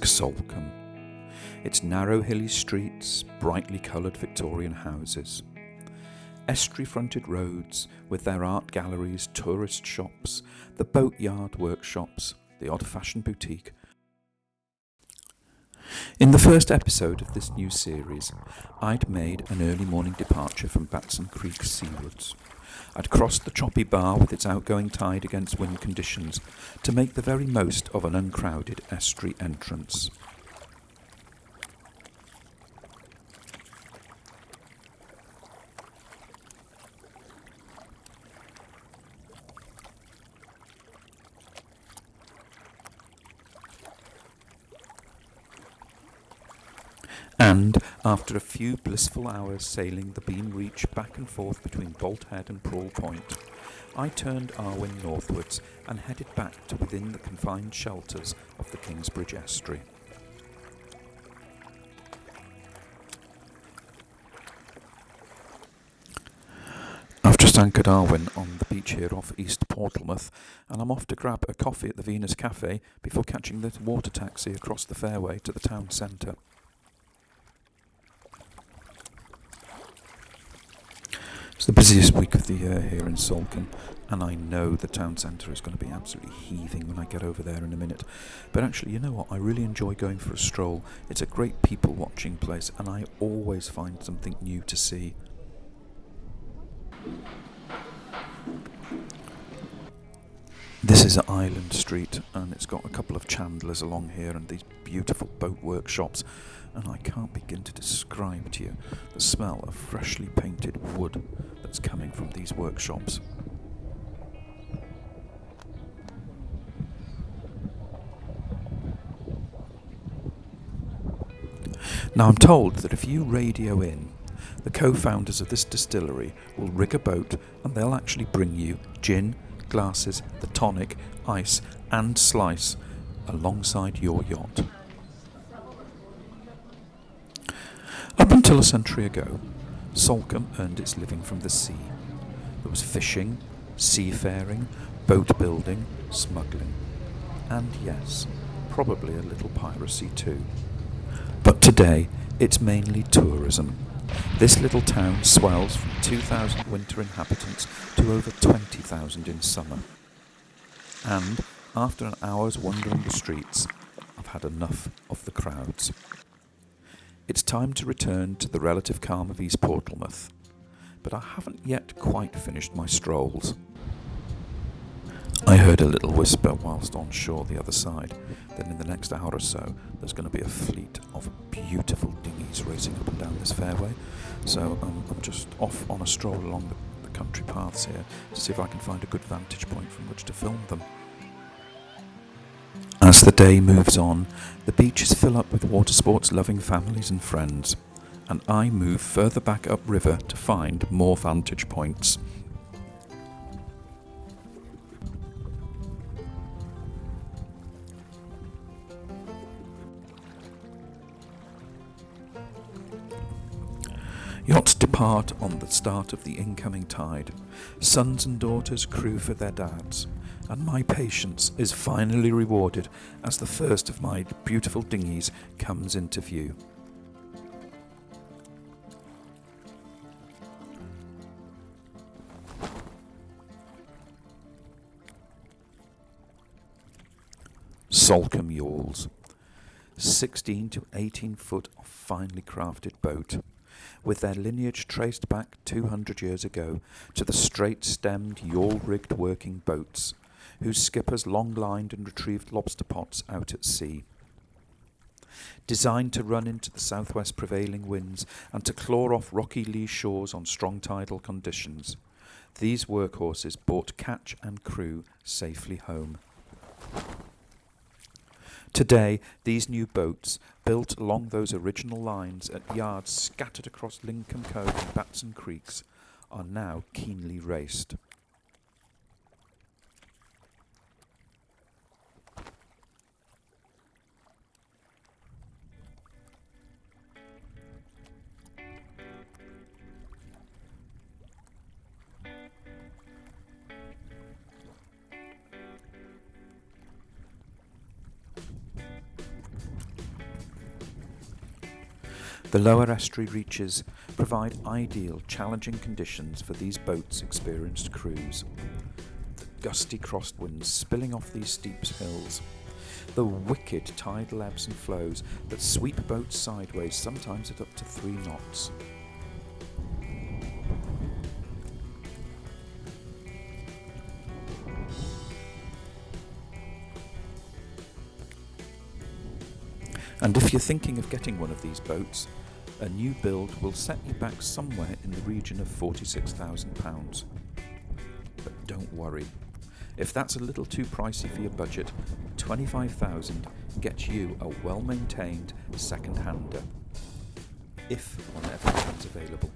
Salcombe. Its narrow hilly streets, brightly coloured Victorian houses, estuary-fronted roads with their art galleries, tourist shops, the boatyard workshops, the odd-fashioned boutique. In the first episode of this new series, I'd made an early morning departure from Batson Creek seawards. I'd crossed the choppy bar with its outgoing tide against wind conditions to make the very most of an uncrowded estuary entrance. And, after a few blissful hours sailing the Beam Reach back and forth between Bolt Head and Prawle Point, I turned Arwen northwards and headed back to within the confined shelters of the Kingsbridge Estuary. I've just anchored Arwen on the beach here off East Portsmouth, and I'm off to grab a coffee at the Venus Cafe before catching the water taxi across the fairway to the town centre. It's the busiest week of the year here in Salcombe, and I know the town centre is going to be absolutely heaving when I get over there in a minute. But actually, you know what? I really enjoy going for a stroll. It's a great people-watching place, and I always find something new to see. This is Island Street, and it's got a couple of chandlers along here and these beautiful boat workshops, and I can't begin to describe to you the smell of freshly painted wood that's coming from these workshops. Now I'm told that if you radio in, the co-founders of this distillery will rig a boat and they'll actually bring you gin, glasses, the tonic, ice and slice alongside your yacht. Up until a century ago, Salcombe earned its living from the sea. There was fishing, seafaring, boat building, smuggling, and yes, probably a little piracy too. But today, it's mainly tourism. This little town swells from 2,000 winter inhabitants to over 20,000 in summer. And after an hour's wandering the streets, I've had enough of the crowds. It's time to return to the relative calm of East Portsmouth, but I haven't yet quite finished my strolls. I heard a little whisper whilst on shore the other side that in the next hour or so there's going to be a fleet of beautiful dinghies racing up and down this fairway, so I'm just off on a stroll along the country paths here to see if I can find a good vantage point from which to film them. As the day moves on, the beaches fill up with water sports loving families and friends, and I move further back upriver to find more vantage points. Yachts depart on the start of the incoming tide. Sons and daughters crew for their dads, and my patience is finally rewarded as the first of my beautiful dinghies comes into view. Salcombe yawls, 16 to 18 foot of finely crafted boat, with their lineage traced back 200 years ago to the straight-stemmed, yawl-rigged working boats, whose skippers long-lined and retrieved lobster pots out at sea. Designed to run into the southwest prevailing winds and to claw off rocky lee shores on strong tidal conditions, these workhorses brought catch and crew safely home. Today, these new boats, built along those original lines at yards scattered across Lincoln Cove and Batson Creeks, are now keenly raced. The lower estuary reaches provide ideal, challenging conditions for these boats' experienced crews. The gusty crosswinds spilling off these steep hills, the wicked tidal ebbs and flows that sweep boats sideways, sometimes at up to 3 knots. And if you're thinking of getting one of these boats, a new build will set you back somewhere in the region of £46,000. But don't worry, if that's a little too pricey for your budget, £25,000 gets you a well-maintained second-hander, if one ever becomes available.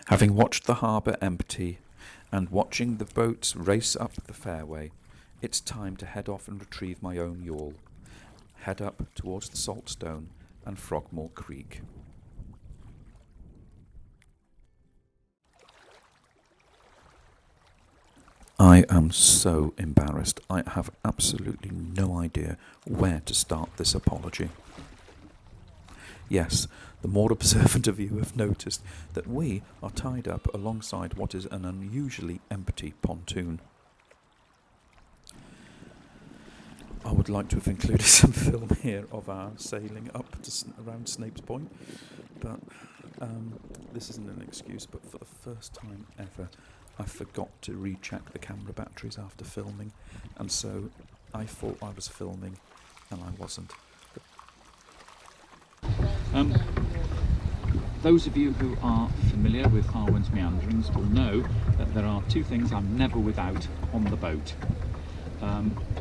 Having watched the harbour empty and watching the boats race up the fairway, it's time to head off and retrieve my own yawl. Head up towards the Saltstone and Frogmore Creek. I am so embarrassed. I have absolutely no idea where to start this apology. Yes, the more observant of you have noticed that we are tied up alongside what is an unusually empty pontoon. I would like to have included some film here of our sailing up to around Snape's Point, but this isn't an excuse, but for the first time ever I forgot to recheck the camera batteries after filming, and so I thought I was filming and I wasn't. Those of you who are familiar with Arwen's meanderings will know that there are 2 things I'm never without on the boat.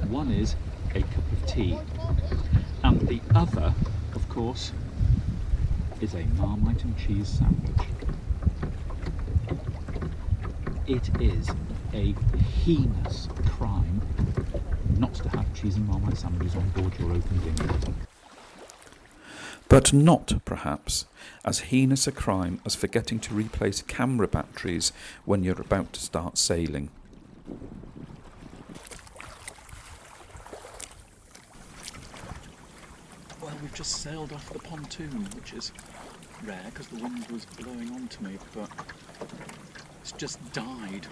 One is a cup of tea, and the other, of course, is a Marmite and cheese sandwich. It is a heinous crime not to have cheese and Marmite sandwiches on board your open dinghy. But not, perhaps, as heinous a crime as forgetting to replace camera batteries when you're about to start sailing. Well, we've just sailed off the pontoon, which is rare because the wind was blowing onto me, but it's just died.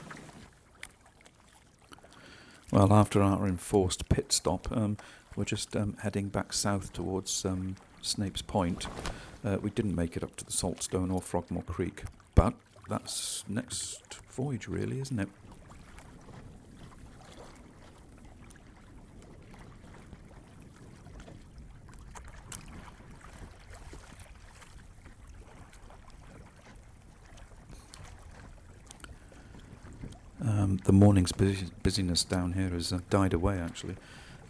Well, after our enforced pit stop, we're just heading back south towards Snape's Point. We didn't make it up to the Saltstone or Frogmore Creek, but that's next voyage really, isn't it? The morning's busyness down here has died away actually,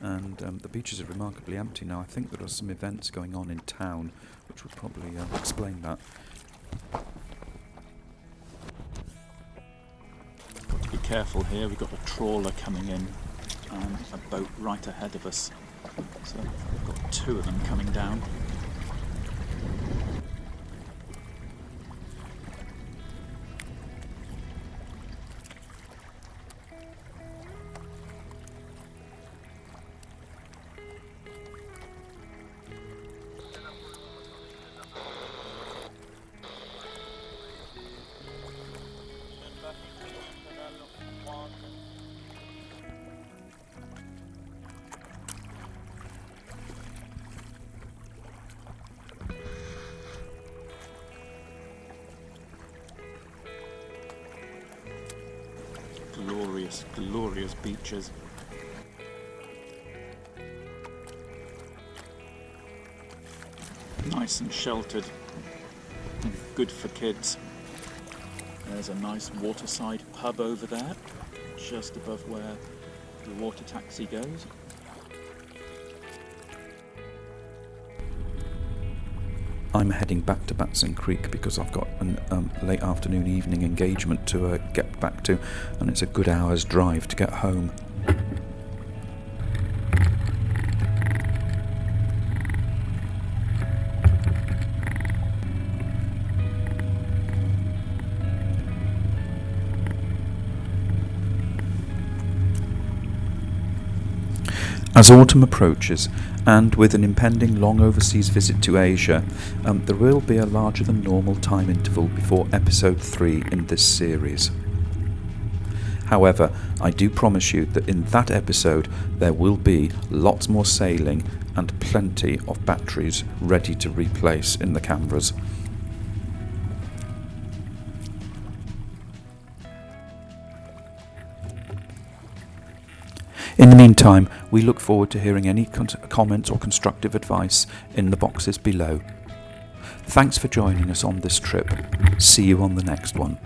and the beaches are remarkably empty now. I think there are some events going on in town which would probably explain that. Got to be careful here, we've got a trawler coming in and a boat right ahead of us, so we've got 2 of them coming down. Glorious, glorious beaches. Nice and sheltered, and good for kids. There's a nice waterside pub over there, just above where the water taxi goes. I'm heading back to Batson Creek because I've got a late afternoon evening engagement to get back to, and it's a good hour's drive to get home. As autumn approaches, and with an impending long overseas visit to Asia, there will be a larger than normal time interval before episode 3 in this series. However, I do promise you that in that episode there will be lots more sailing and plenty of batteries ready to replace in the cameras. In the meantime, we look forward to hearing any comments or constructive advice in the boxes below. Thanks for joining us on this trip. See you on the next one.